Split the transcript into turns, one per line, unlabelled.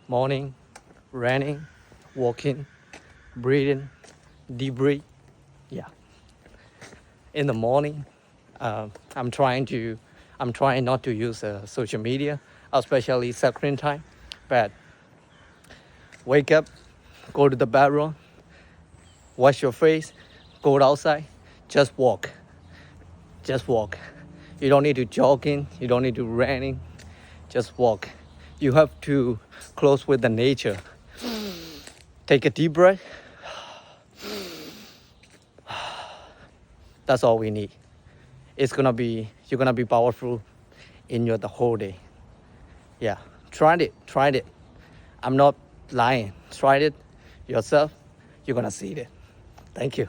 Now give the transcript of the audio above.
morning, running, walking, breathing, deep breathe. Yeah. In the morning, uh, I'm trying to, I'm trying not to use social media, especially screen time. But wake up, go to the bathroom, wash your face, go outside, just walk, just walk. You don't need to jogging, you don't need to running, just walk. You have to close with the nature. Take a deep breath. That's all we need. You're gonna be powerful in your the whole day. Yeah, try it. I'm not lying. Try it yourself. You're gonna see it. Thank you.